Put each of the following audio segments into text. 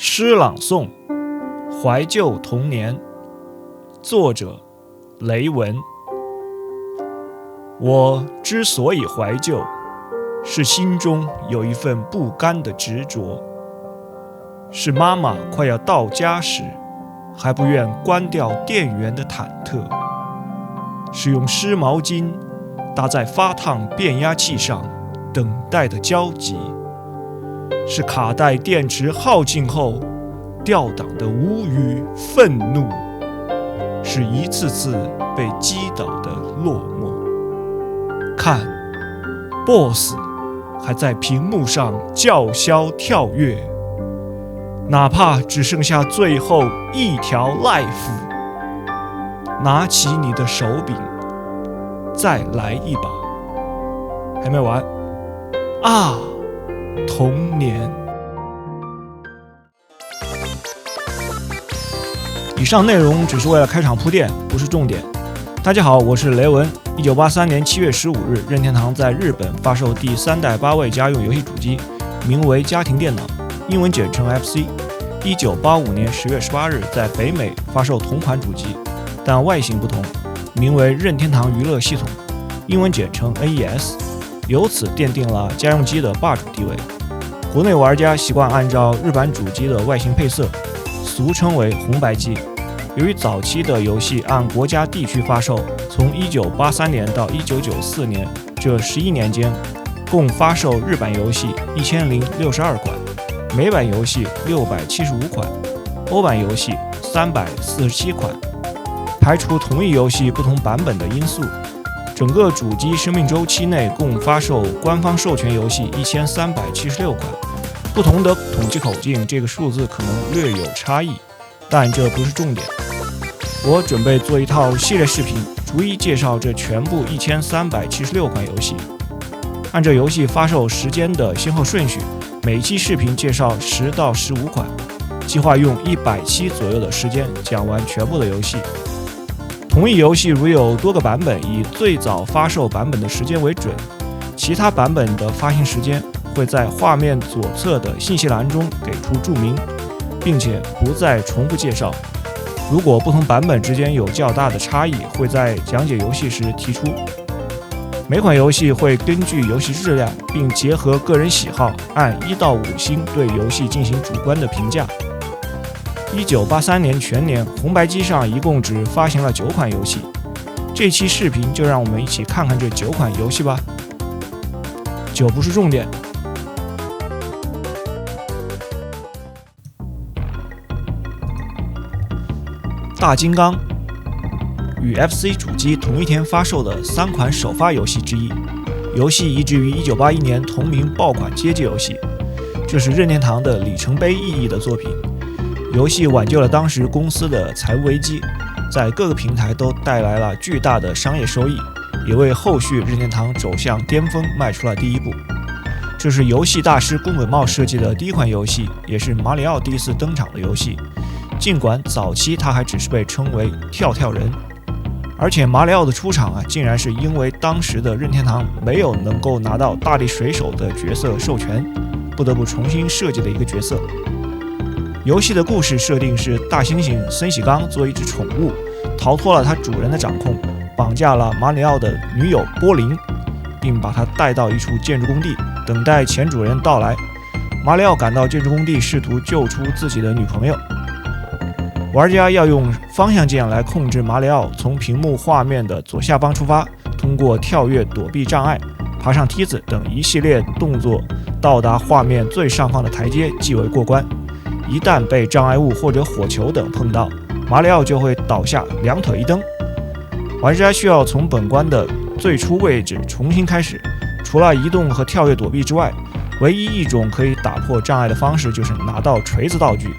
诗朗诵，怀旧童年，作者雷文。我之所以怀旧，是心中有一份不甘的执着，是妈妈快要到家时，还不愿关掉电源的忐忑，是用湿毛巾搭在发烫变压器上等待的焦急，是卡带电池耗尽后掉档的无语愤怒，是一次次被击倒的落寞。看 BOSS 还在屏幕上叫嚣跳跃，哪怕只剩下最后一条 life， 拿起你的手柄再来一把。还没完啊，童年。以上内容只是为了开场铺垫，不是重点。大家好，我是雷文。1983年7月15日，任天堂在日本发售第3代8位家用游戏主机，名为家庭电脑，英文简称 FC。1985年10月18日，在北美发售同款主机，但外形不同，名为任天堂娱乐系统，英文简称 NES， 由此奠定了家用机的霸主地位。国内玩家习惯按照日版主机的外形配色，俗称为红白机。由于早期的游戏按国家地区发售，从1983年到1994年这11年间，共发售日版游戏1062款，美版游戏675款，欧版游戏347款。排除同一游戏不同版本的因素，整个主机生命周期内共发售官方授权游戏1376款。不同的统计口径，这个数字可能略有差异，但这不是重点。我准备做一套系列视频，逐一介绍这全部1376款游戏，按照游戏发售时间的先后顺序，每期视频介绍10到15款，计划用100期左右的时间讲完全部的游戏。同一游戏如有多个版本，以最早发售版本的时间为准，其他版本的发行时间会在画面左侧的信息栏中给出注明，并且不再重复介绍。如果不同版本之间有较大的差异，会在讲解游戏时提出。每款游戏会根据游戏质量，并结合个人喜好，按1到5星对游戏进行主观的评价。1983年全年，红白机上一共只发行了9款游戏。这期视频就让我们一起看看这9款游戏吧。9不是重点。大金刚，与 FC 主机同一天发售的3款首发游戏之一，游戏移植于1981年同名爆款街机游戏，这是任天堂的里程碑意义的作品。游戏挽救了当时公司的财务危机，在各个平台都带来了巨大的商业收益，也为后续任天堂走向巅峰迈出了第一步。这是游戏大师宫本茂设计的第一款游戏，也是马里奥第一次登场的游戏。尽管早期他还只是被称为跳跳人，而且马里奥的出场竟然是因为当时的任天堂没有能够拿到大力水手的角色授权，不得不重新设计的一个角色。游戏的故事设定是大猩猩森喜刚作为一只宠物，逃脱了他主人的掌控，绑架了马里奥的女友波琳，并把他带到一处建筑工地，等待前主人到来。马里奥赶到建筑工地，试图救出自己的女朋友。玩家要用方向键来控制马里奥从屏幕画面的左下方出发，通过跳跃、躲避障碍、爬上梯子等一系列动作到达画面最上方的台阶即为过关。一旦被障碍物或者火球等碰到，马里奥就会倒下，两腿一蹬。玩家需要从本关的最初位置重新开始，除了移动和跳跃躲避之外，唯一一种可以打破障碍的方式就是拿到锤子道具。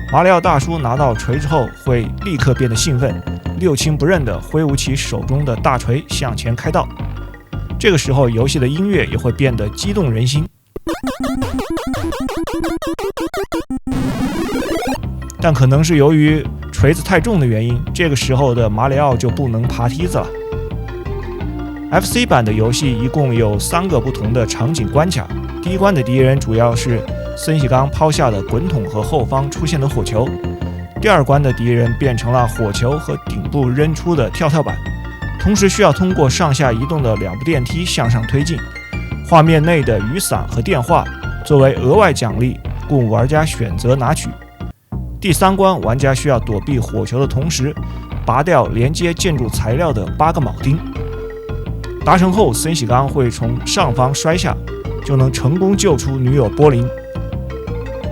马里奥大叔拿到锤子后会立刻变得兴奋，六亲不认地挥舞起手中的大锤向前开道。这个时候游戏的音乐也会变得激动人心。但可能是由于锤子太重的原因，这个时候的马里奥就不能爬梯子了。FC 版的游戏一共有3个不同的场景关卡，第一关的敌人主要是森喜刚抛下的滚筒和后方出现的火球。第二关的敌人变成了火球和顶部扔出的跳板，同时需要通过上下移动的2部电梯向上推进。画面内的雨伞和电话作为额外奖励，供玩家选择拿取。第3关，玩家需要躲避火球的同时，拔掉连接建筑材料的8个铆钉。达成后，森喜刚会从上方摔下，就能成功救出女友波琳。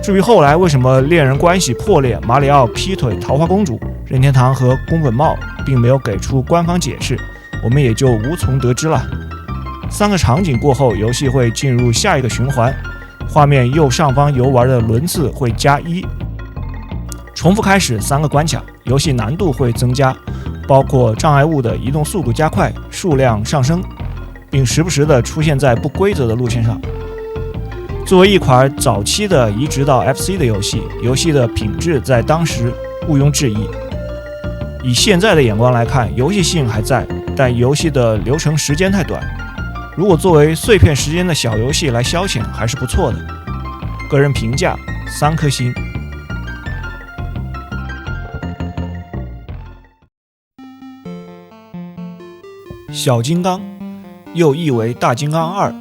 至于后来为什么恋人关系破裂，马里奥劈腿桃花公主，任天堂和宫本茂并没有给出官方解释，我们也就无从得知了。3个场景过后，游戏会进入下一个循环，画面右上方游玩的轮次会加1，重复开始3个关卡，游戏难度会增加，包括障碍物的移动速度加快、数量上升，并时不时地出现在不规则的路线上。作为一款早期的移植到 FC 的游戏，游戏的品质在当时毋庸置疑。以现在的眼光来看，游戏性还在，但游戏的流程时间太短。如果作为碎片时间的小游戏来消遣，还是不错的。个人评价3颗星。小金刚，又译为大金刚2，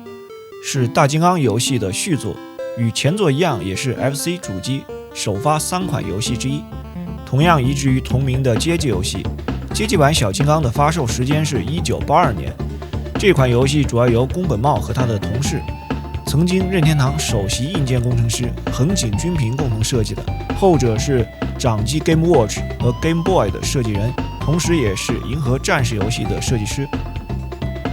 是大金刚游戏的续作，与前作一样，也是 FC 主机首发3款游戏之一，同样移植于同名的街机游戏。街机版小金刚的发售时间是1982年。这款游戏主要由宫本茂和他的同事，曾经任天堂首席硬件工程师横井军平共同设计的，后者是掌机 Game Watch 和 Game Boy 的设计人，同时也是银河战士游戏的设计师。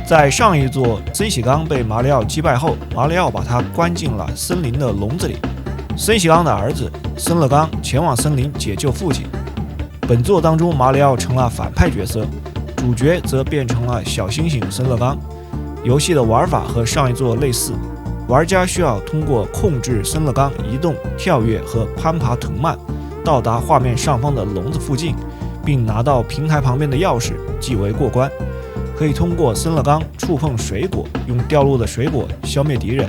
在上一座森喜刚被马里奥击败后，马里奥把他关进了森林的笼子里。森喜刚的儿子森乐刚前往森林解救父亲。本作当中，马里奥成了反派角色，主角则变成了小猩猩森乐刚。游戏的玩法和上一座类似，玩家需要通过控制森乐刚移动、跳跃和攀爬藤蔓，到达画面上方的笼子附近，并拿到平台旁边的钥匙即为过关。可以通过森乐刚触碰水果，用掉落的水果消灭敌人。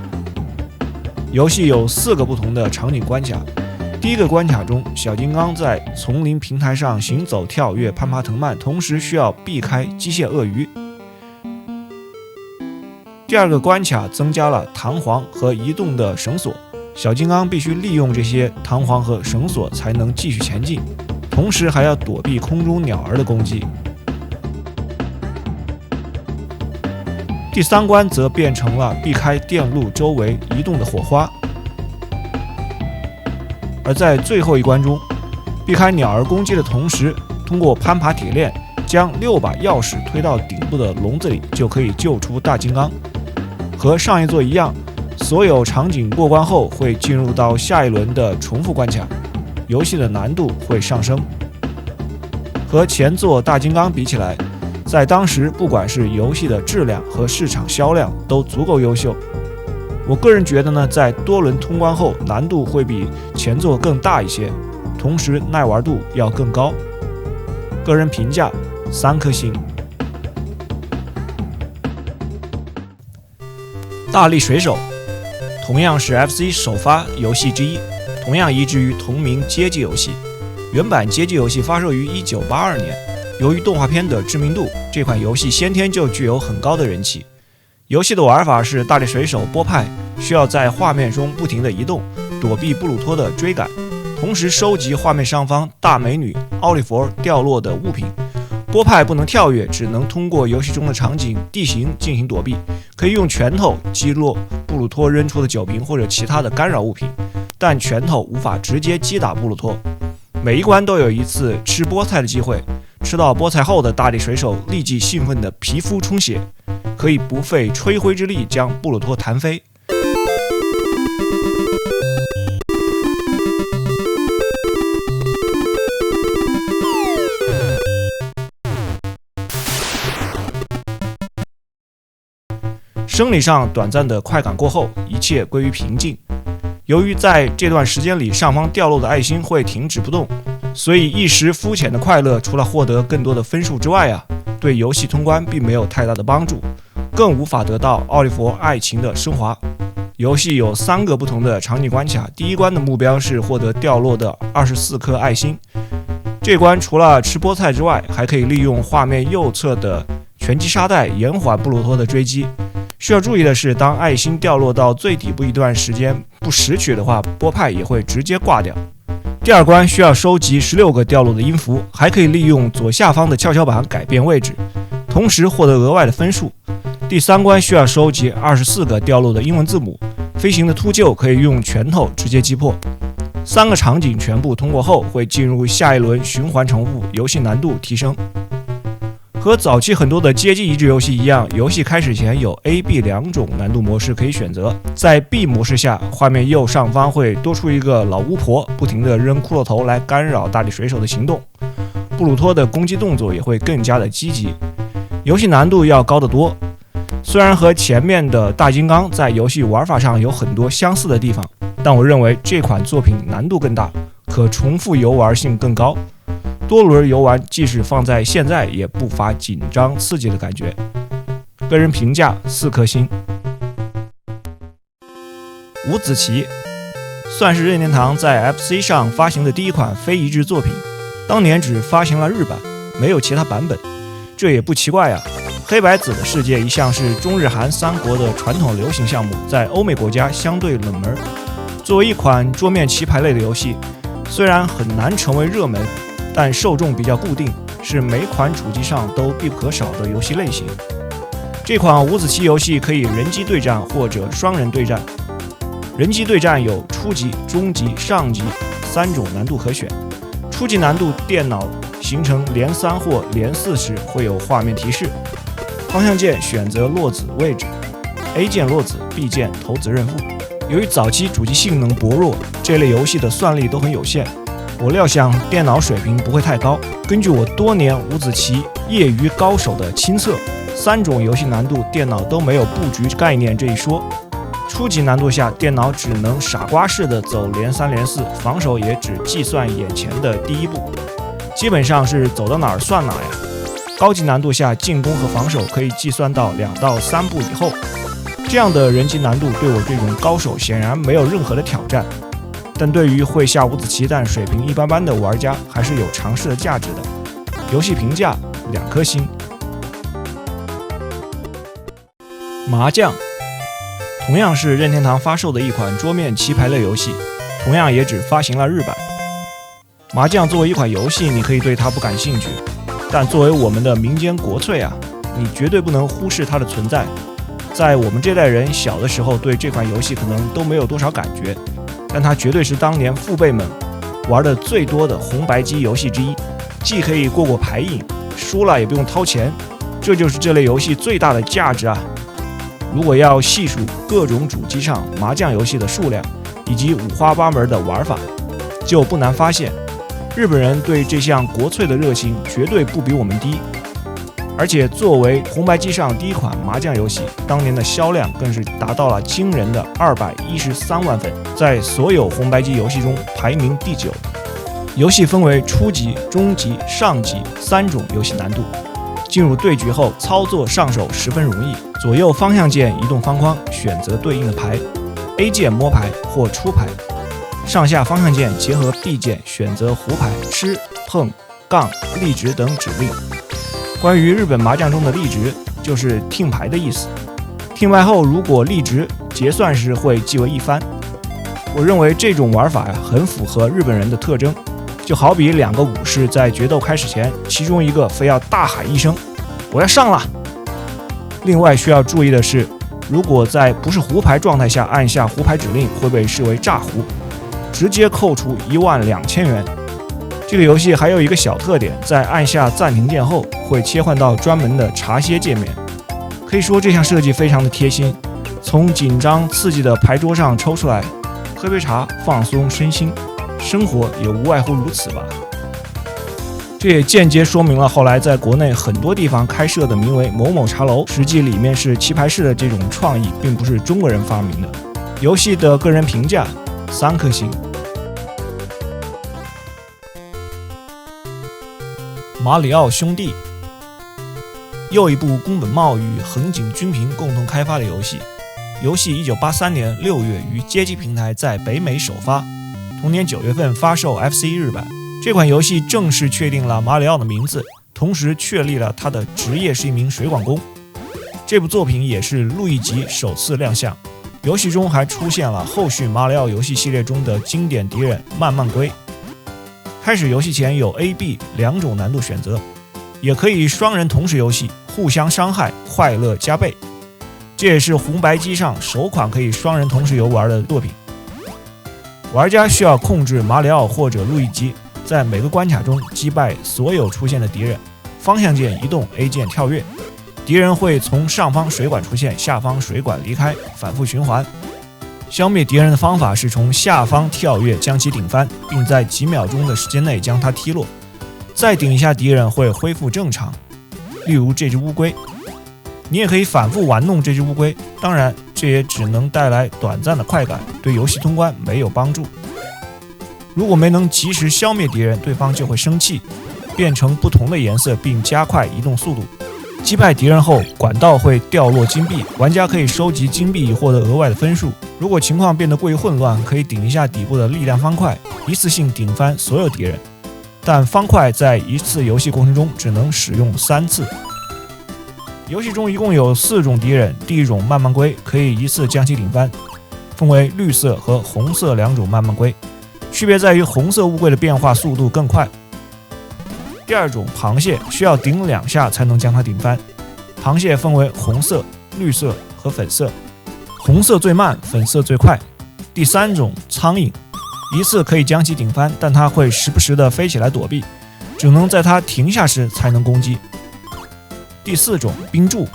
游戏有4个不同的场景关卡。第一个关卡中，小金刚在丛林平台上行走、跳跃、攀爬藤蔓，同时需要避开机械鳄鱼。第二个关卡增加了弹簧和移动的绳索，小金刚必须利用这些弹簧和绳索才能继续前进，同时还要躲避空中鸟儿的攻击。第3关则变成了避开电路周围移动的火花，而在最后一关中，避开鸟儿攻击的同时，通过攀爬铁链将6把钥匙推到顶部的笼子里，就可以救出大金刚。和上一座一样，所有场景过关后会进入到下一轮的重复关卡，游戏的难度会上升。和前作大金刚比起来，在当时不管是游戏的质量和市场销量都足够优秀。我个人觉得呢，在多轮通关后，难度会比前作更大一些，同时耐玩度要更高。个人评价3颗星。大力水手同样是 FC 首发游戏之一，同样移植于同名街机游戏。原版街机游戏发售于1982年，由于动画片的知名度，这款游戏先天就具有很高的人气。游戏的玩法是大力水手波派需要在画面中不停地移动，躲避布鲁托的追赶，同时收集画面上方大美女奥利弗掉落的物品。波派不能跳跃，只能通过游戏中的场景地形进行躲避，可以用拳头击落布鲁托扔出的酒瓶或者其他的干扰物品，但拳头无法直接击打布鲁托。每一关都有一次吃菠菜的机会，吃到菠菜后的大力水手立即兴奋的皮肤充血，可以不费吹灰之力将布鲁托弹飞。生理上短暂的快感过后，一切归于平静。由于在这段时间里上方掉落的爱心会停止不动，所以一时肤浅的快乐除了获得更多的分数之外对游戏通关并没有太大的帮助，更无法得到奥利弗爱情的升华。游戏有3个不同的场景关卡，第一关的目标是获得掉落的24颗爱心。这关除了吃菠菜之外，还可以利用画面右侧的拳击沙袋延缓布鲁托的追击。需要注意的是，当爱心掉落到最底部一段时间不拾取的话，波派也会直接挂掉。第二关需要收集16个掉落的音符，还可以利用左下方的跷跷板改变位置，同时获得额外的分数。第3关需要收集24个掉落的英文字母，飞行的秃鹫可以用拳头直接击破。3个场景全部通过后，会进入下一轮循环重复，游戏难度提升。和早期很多的街机益智游戏一样，游戏开始前有 A、B 2种难度模式可以选择。在 B 模式下，画面右上方会多出一个老巫婆，不停地扔骷髅头来干扰大力水手的行动。布鲁托的攻击动作也会更加的积极，游戏难度要高得多。虽然和前面的大金刚在游戏玩法上有很多相似的地方，但我认为这款作品难度更大，可重复游玩性更高。多轮游玩即使放在现在也不乏紧张刺激的感觉。个人评价4颗星。五子棋算是任天堂在 FC 上发行的第一款非移植作品，当年只发行了日版，没有其他版本，这也不奇怪啊。黑白子的世界一向是中日韩3国的传统流行项目，在欧美国家相对冷门。作为一款桌面棋牌类的游戏，虽然很难成为热门，但受众比较固定，是每款主机上都必不可少的游戏类型。这款五子棋游戏可以人机对战或者双人对战。人机对战有初级、中级、上级3种难度可选。初级难度电脑形成连3或连4时会有画面提示。方向键选择落子位置 ，A 键落子 ，B 键投子认负。由于早期主机性能薄弱，这类游戏的算力都很有限。我料想电脑水平不会太高。根据我多年五子棋业余高手的亲测，3种游戏难度电脑都没有布局概念这一说。初级难度下，电脑只能傻瓜式的走连3连4，防守也只计算眼前的第一步，基本上是走到哪儿算哪呀。高级难度下，进攻和防守可以计算到2到3步以后。这样的人机难度对我这种高手显然没有任何的挑战。但对于会下五子棋但水平一般般的玩家，还是有尝试的价值的。游戏评价2颗星。麻将同样是任天堂发售的一款桌面棋牌类游戏，同样也只发行了日版。麻将作为一款游戏，你可以对它不感兴趣，但作为我们的民间国粹啊，你绝对不能忽视它的存在。在我们这代人小的时候，对这款游戏可能都没有多少感觉，但它绝对是当年父辈们玩的最多的红白机游戏之一，既可以过牌瘾，输了也不用掏钱，这就是这类游戏最大的价值啊！如果要细数各种主机上麻将游戏的数量以及五花八门的玩法，就不难发现，日本人对这项国粹的热情绝对不比我们低。而且作为红白机上第一款麻将游戏，当年的销量更是达到了惊人的213万份，在所有红白机游戏中排名第9。游戏分为初级、中级、上级3种游戏难度。进入对局后，操作上手十分容易，左右方向键移动方框，选择对应的牌 ，A 键摸牌或出牌，上下方向键结合 B 键选择胡牌、吃、碰、杠、立直等指令。关于日本麻将中的立直，就是听牌的意思。听牌后如果立直，结算时会记为一番。我认为这种玩法很符合日本人的特征，就好比2个武士在决斗开始前，其中一个非要大喊一声“我要上了”。另外需要注意的是，如果在不是胡牌状态下按下胡牌指令，会被视为诈胡，直接扣除12000元。这个游戏还有一个小特点，在按下暂停键后，会切换到专门的茶歇界面。可以说这项设计非常的贴心，从紧张刺激的牌桌上抽出来，喝杯茶放松身心，生活也无外乎如此吧。这也间接说明了后来在国内很多地方开设的名为某某茶楼，实际里面是棋牌室的这种创意，并不是中国人发明的。游戏的个人评价3颗星。马里奥兄弟又一部宫本茂与横井军平共同开发的游戏。游戏1983年6月于街机平台在北美首发，同年9月份发售 FC 日版。这款游戏正式确定了马里奥的名字，同时确立了他的职业是一名水管工。这部作品也是路易吉首次亮相，游戏中还出现了后续马里奥游戏系列中的经典敌人慢慢龟。开始游戏前有 A、B 两种难度选择，也可以双人同时游戏，互相伤害，快乐加倍。这也是红白机上首款可以双人同时游玩的作品。玩家需要控制马里奥或者路易吉，在每个关卡中击败所有出现的敌人，方向键移动 ，A 键跳跃。敌人会从上方水管出现，下方水管离开，反复循环。消灭敌人的方法是从下方跳跃将其顶翻，并在几秒钟的时间内将它踢落，再顶一下敌人会恢复正常。例如这只乌龟，你也可以反复玩弄这只乌龟，当然这也只能带来短暂的快感，对游戏通关没有帮助。如果没能及时消灭敌人，对方就会生气，变成不同的颜色并加快移动速度。击败敌人后，管道会掉落金币，玩家可以收集金币以获得额外的分数。如果情况变得过于混乱，可以顶一下底部的力量方块，一次性顶翻所有敌人，但方块在一次游戏过程中只能使用3次。游戏中一共有4种敌人，第一种慢慢龟可以一次将其顶翻，分为绿色和红色2种慢慢龟，区别在于红色乌龟的变化速度更快。第二种螃蟹需要顶2下才能将它顶翻，螃蟹分为红色、绿色和粉色，红色最慢，粉色最快。第三种苍蝇，一次可以将其顶翻，但它会时不时的飞起来躲避，只能在它停下时才能攻击。第4种冰柱，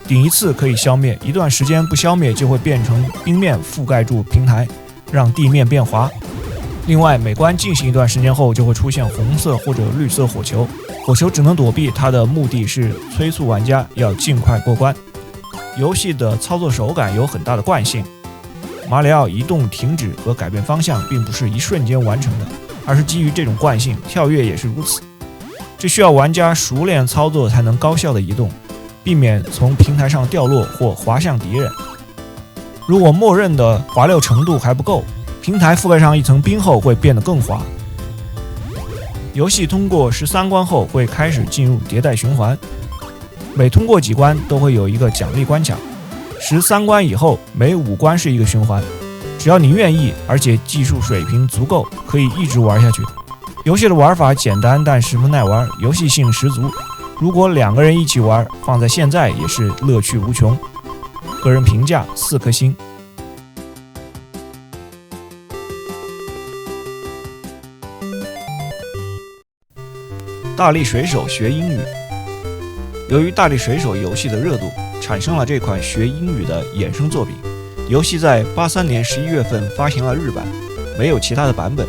顶一次可以消灭，一段时间不消灭就会变成冰面覆盖住平台，让地面变滑。另外，每关进行一段时间后，就会出现红色或者绿色火球，火球只能躲避，它的目的是催促玩家要尽快过关。游戏的操作手感有很大的惯性，马里奥移动、停止和改变方向并不是一瞬间完成的，而是基于这种惯性，跳跃也是如此。这需要玩家熟练操作才能高效的移动，避免从平台上掉落或滑向敌人。如果默认的滑溜程度还不够，平台覆盖上一层冰后会变得更滑。游戏通过13关后会开始进入迭代循环，每通过几关都会有一个奖励关卡。13关以后，每5关是一个循环，只要你愿意，而且技术水平足够，可以一直玩下去。游戏的玩法简单但十分耐玩，游戏性十足。如果2个人一起玩，放在现在也是乐趣无穷。个人评价4颗星。大力水手学英语。由于大力水手游戏的热度，产生了这款学英语的衍生作品。游戏在83年11月份发行了日版，没有其他的版本。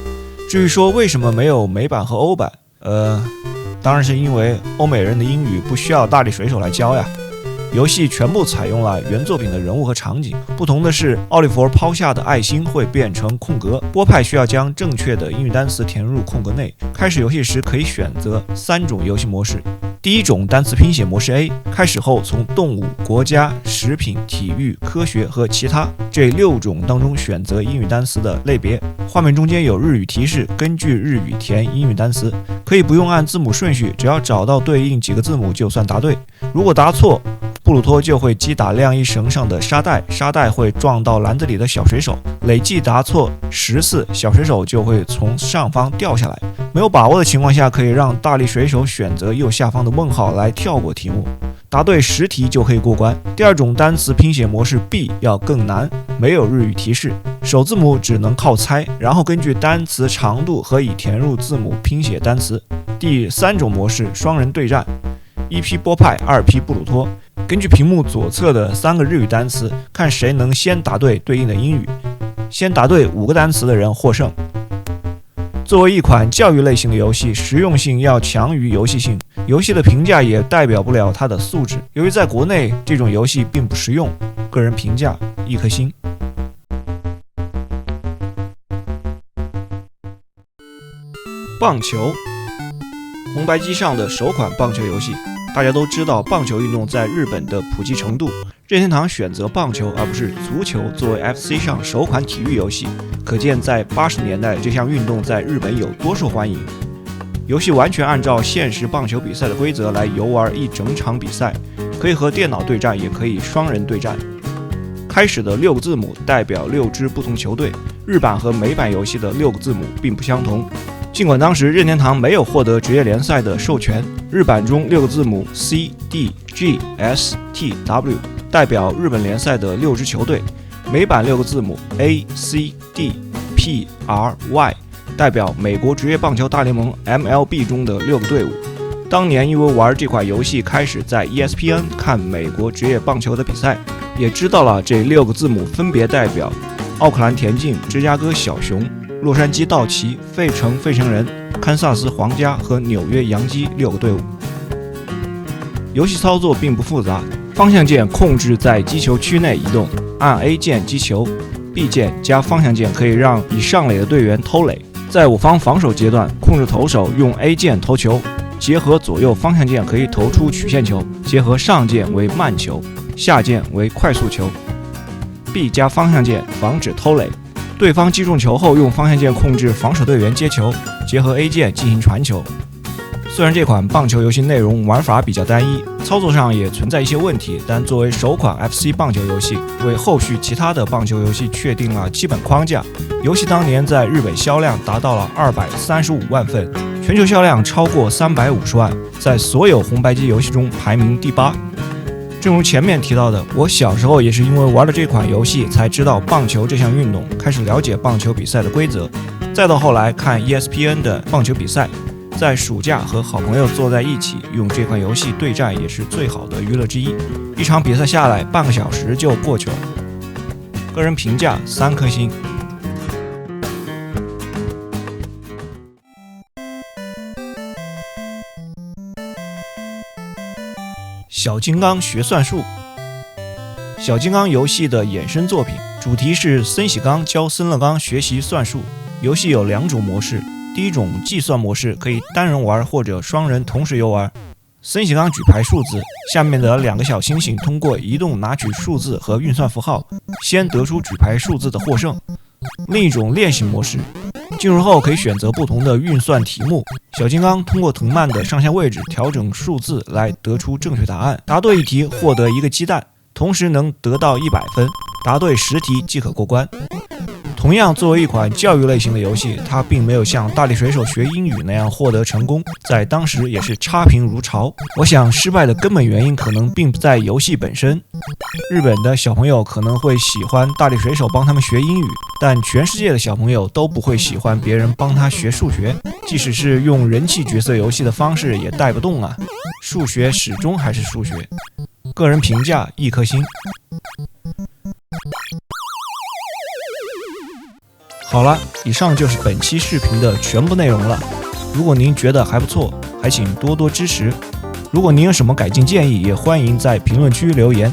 至于说为什么没有美版和欧版，当然是因为欧美人的英语不需要大力水手来教呀。游戏全部采用了原作品的人物和场景，不同的是，奥利弗抛下的爱心会变成空格，波派需要将正确的英语单词填入空格内。开始游戏时可以选择3种游戏模式。第一种单词拼写模式 A， 开始后从动物、国家、食品、体育、科学和其他这6种当中选择英语单词的类别。画面中间有日语提示，根据日语填英语单词，可以不用按字母顺序，只要找到对应几个字母就算答对。如果答错，布鲁托就会击打晾衣绳上的沙袋，沙袋会撞到篮子里的小水手，累计答错10次，小水手就会从上方掉下来。没有把握的情况下，可以让大力水手选择右下方的问号来跳过题目，答对10题就可以过关。第二种单词拼写模式 B 要更难，没有日语提示，首字母只能靠猜，然后根据单词长度和已填入字母拼写单词。第3种模式双人对战，1批波派，2批布鲁托，根据屏幕左侧的3个日语单词，看谁能先答对对应的英语，先答对5个单词的人获胜。作为一款教育类型的游戏，实用性要强于游戏性，游戏的评价也代表不了它的素质。由于在国内这种游戏并不实用，个人评价1颗星。棒球，红白机上的首款棒球游戏。大家都知道，棒球运动在日本的普及程度任天堂选择棒球而不是足球作为 FC 上首款体育游戏，可见在80年代这项运动在日本有多受欢迎。游戏完全按照现实棒球比赛的规则来游玩一整场比赛，可以和电脑对战，也可以双人对战。开始的6个字母代表6支不同球队，日版和美版游戏的6个字母并不相同。尽管当时任天堂没有获得职业联赛的授权，日版中6个字母 C、D、G、S、T、W 代表日本联赛的6支球队，美版6个字母 A、C、D、P、R、Y 代表美国职业棒球大联盟 MLB 中的6个队伍。当年因为玩这款游戏开始在 ESPN 看美国职业棒球的比赛，也知道了这6个字母分别代表奥克兰田径、芝加哥小熊、洛杉矶道奇、费城费城人、堪萨斯皇家和纽约洋基6个队伍。游戏操作并不复杂，方向键控制在击球区内移动，按 A 键击球， B 键加方向键可以让已上垒的队员偷垒。在我方防守阶段，控制投手用 A 键投球，结合左右方向键可以投出曲线球，结合上键为慢球，下键为快速球。 B 加方向键防止偷垒，对方击中球后用方向键控制防守队员接球，结合 A 键进行传球。虽然这款棒球游戏内容玩法比较单一，操作上也存在一些问题，但作为首款 FC 棒球游戏，为后续其他的棒球游戏确定了基本框架。游戏当年在日本销量达到了235万份，全球销量超过350万，在所有红白机游戏中排名第8。正如前面提到的，我小时候也是因为玩了这款游戏才知道棒球这项运动，开始了解棒球比赛的规则，再到后来看 ESPN 的棒球比赛，在暑假和好朋友坐在一起用这款游戏对战也是最好的娱乐之一。一场比赛下来半个小时就过去了。个人评价3颗星。小金刚学算术。小金刚游戏的衍生作品，主题是森喜刚教森乐刚学习算术。游戏有2种模式，第一种计算模式可以单人玩或者双人同时游玩。森喜刚举牌数字，下面的2个小星星通过移动拿取数字和运算符号，先得出举牌数字的获胜。另一种练习模式，进入后可以选择不同的运算题目，小金刚通过藤蔓的上下位置调整数字来得出正确答案，答对一题获得1个鸡蛋，同时能得到100分，答对10题即可过关。同样作为一款教育类型的游戏，它并没有像大力水手学英语那样获得成功，在当时也是差评如潮。我想失败的根本原因可能并不在游戏本身。日本的小朋友可能会喜欢大力水手帮他们学英语，但全世界的小朋友都不会喜欢别人帮他学数学，即使是用人气角色游戏的方式也带不动啊。数学始终还是数学。个人评价1颗星。好了，以上就是本期视频的全部内容了。如果您觉得还不错，还请多多支持。如果您有什么改进建议，也欢迎在评论区留言。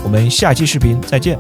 我们下期视频再见。